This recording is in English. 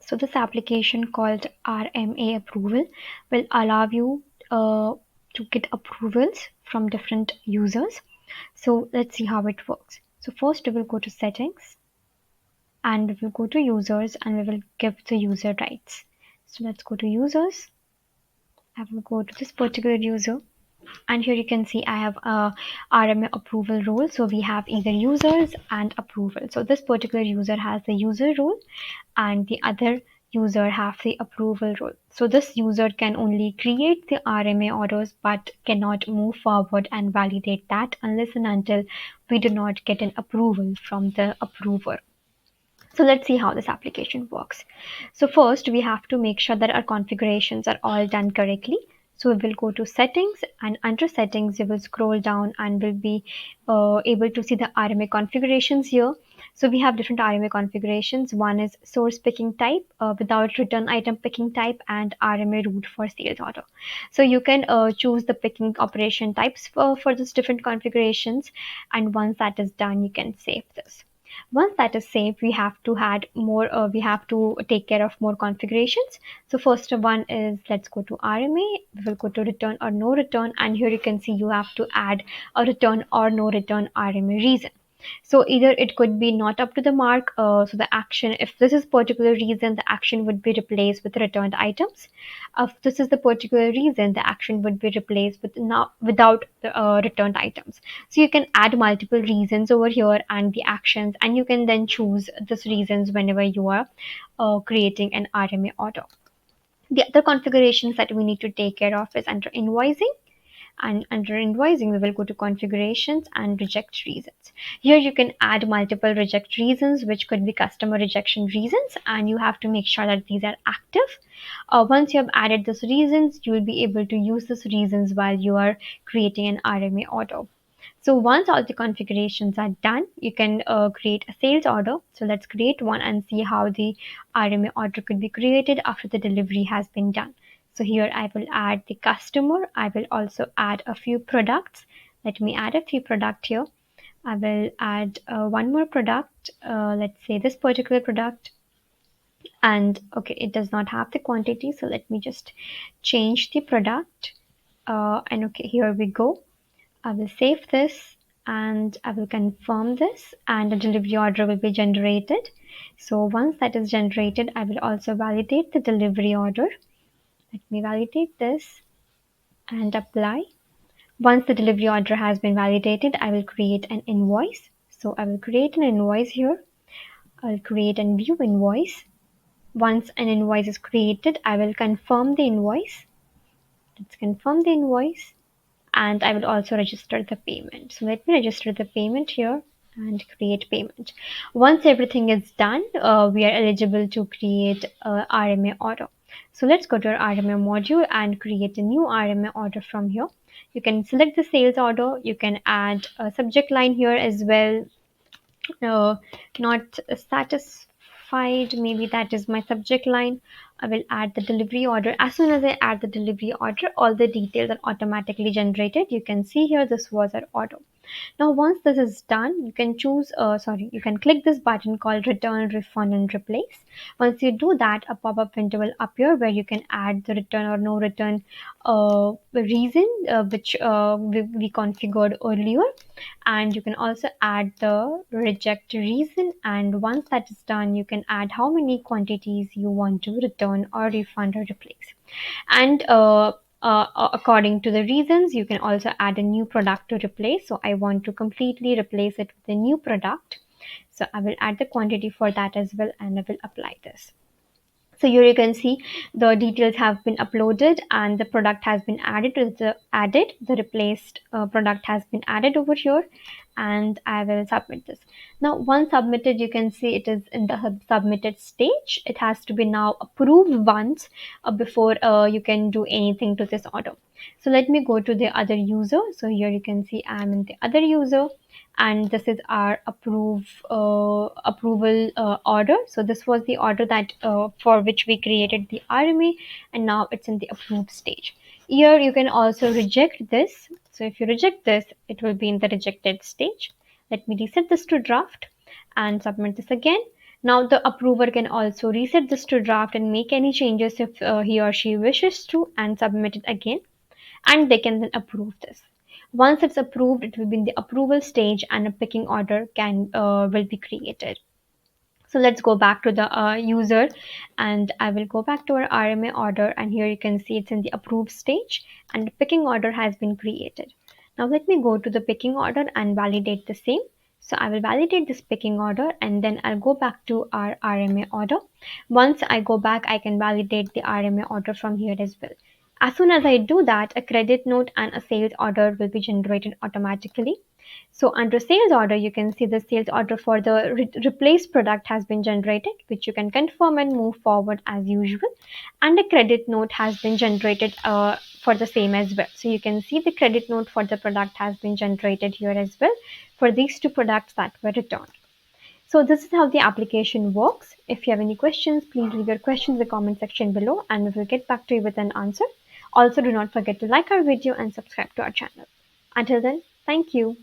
So this application called RMA approval will allow you to get approvals from different users. So let's see how it works. So first we will go to settings and we will go to users and we will give the user rights. So let's go to users. I will go to this particular user and here you can see I have a RMA approval role. So we have either users and approval. So this particular user has the user role and the other user have the approval role. So this user can only create the RMA orders but cannot move forward and validate that unless and until we do not get an approval from the approver. So let's see how this application works. So first we have to make sure that our configurations are all done correctly. So we will go to settings and under settings you will scroll down and will be able to see the RMA configurations here. So we have different RMA configurations. One is source picking type without return item picking type and RMA route for sales order. So you can choose the picking operation types for these different configurations, and once that is done you can save this. Once that is saved, we have to add more, we have to take care of more configurations. So first one is, let's go to RMA, we will go to return or no return, and here you can see you have to add a return or no return RMA reason. So either it could be not up to the mark, so the action, if this is particular reason, the action would be replaced with returned items. If this is the particular reason, the action would be replaced with without the returned items. So you can add multiple reasons over here and the actions, and you can then choose these reasons whenever you are creating an RMA order. The other configurations that we need to take care of is under invoicing. And under invoicing we will go to configurations and reject reasons. Here you can add multiple reject reasons, which could be customer rejection reasons, and you have to make sure that these are active. Once you have added these reasons, you will be able to use these reasons while you are creating an RMA order. So once all the configurations are done, you can create a sales order. So let's create one and see how the RMA order could be created after the delivery has been done. So here I will add the customer. I will also add a few products. Let me add a few products here. I will add one more product. Let's say this particular product. And okay, it does not have the quantity. So let me just change the product. And okay, here we go. I will save this and I will confirm this and a delivery order will be generated. So once that is generated, I will also validate the delivery order. Let me validate this and apply. Once the delivery order has been validated, I will create an invoice. So I will create an invoice here. I'll create and view invoice. Once an invoice is created, I will confirm the invoice. Let's confirm the invoice. And I will also register the payment. So let me register the payment here and create payment. Once everything is done, we are eligible to create a RMA order. So let's go to our RMA module and create a new RMA order from here. You can select the sales order. You can add a subject line here as well. Not satisfied, maybe that is my subject line. I will add the delivery order. As soon as I add the delivery order, all the details are automatically generated. You can see here this was our order. Now once this is done, you can choose you can click this button called return, refund and replace. Once you do that, a pop-up window will appear where you can add the return or no return reason which we configured earlier, and you can also add the reject reason, and once that is done you can add how many quantities you want to return or refund or replace. And according to the reasons, you can also add a new product to replace. So I want to completely replace it with a new product. So I will add the quantity for that as well and I will apply this. So here you can see the details have been uploaded and the product has been added to the replaced product has been added over here, and I will submit this. Now once submitted, you can see it is in the submitted stage. It has to be now approved once before you can do anything to this order. So let me go to the other user. So here you can see I'm in the other user and this is our approval order. So this was the order that for which we created the RMA, and now it's in the approved stage. Here you can also reject this. So if you reject this, it will be in the rejected stage. Let me reset this to draft and submit this again. Now the approver can also reset this to draft and make any changes if he or she wishes to and submit it again, and they can then approve this. Once it's approved, it will be in the approval stage and a picking order can will be created. So let's go back to the user, and I will go back to our RMA order, and here you can see it's in the approved stage and the picking order has been created. Now let me go to the picking order and validate the same. So I will validate this picking order and then I'll go back to our RMA order. Once I go back, I can validate the RMA order from here as well. As soon as I do that, a credit note and a sales order will be generated automatically. So under sales order, you can see the sales order for the replaced product has been generated, which you can confirm and move forward as usual. And a credit note has been generated for the same as well. So you can see the credit note for the product has been generated here as well for these two products that were returned. So this is how the application works. If you have any questions, please leave your questions in the comment section below and we will get back to you with an answer. Also, do not forget to like our video and subscribe to our channel. Until then, thank you.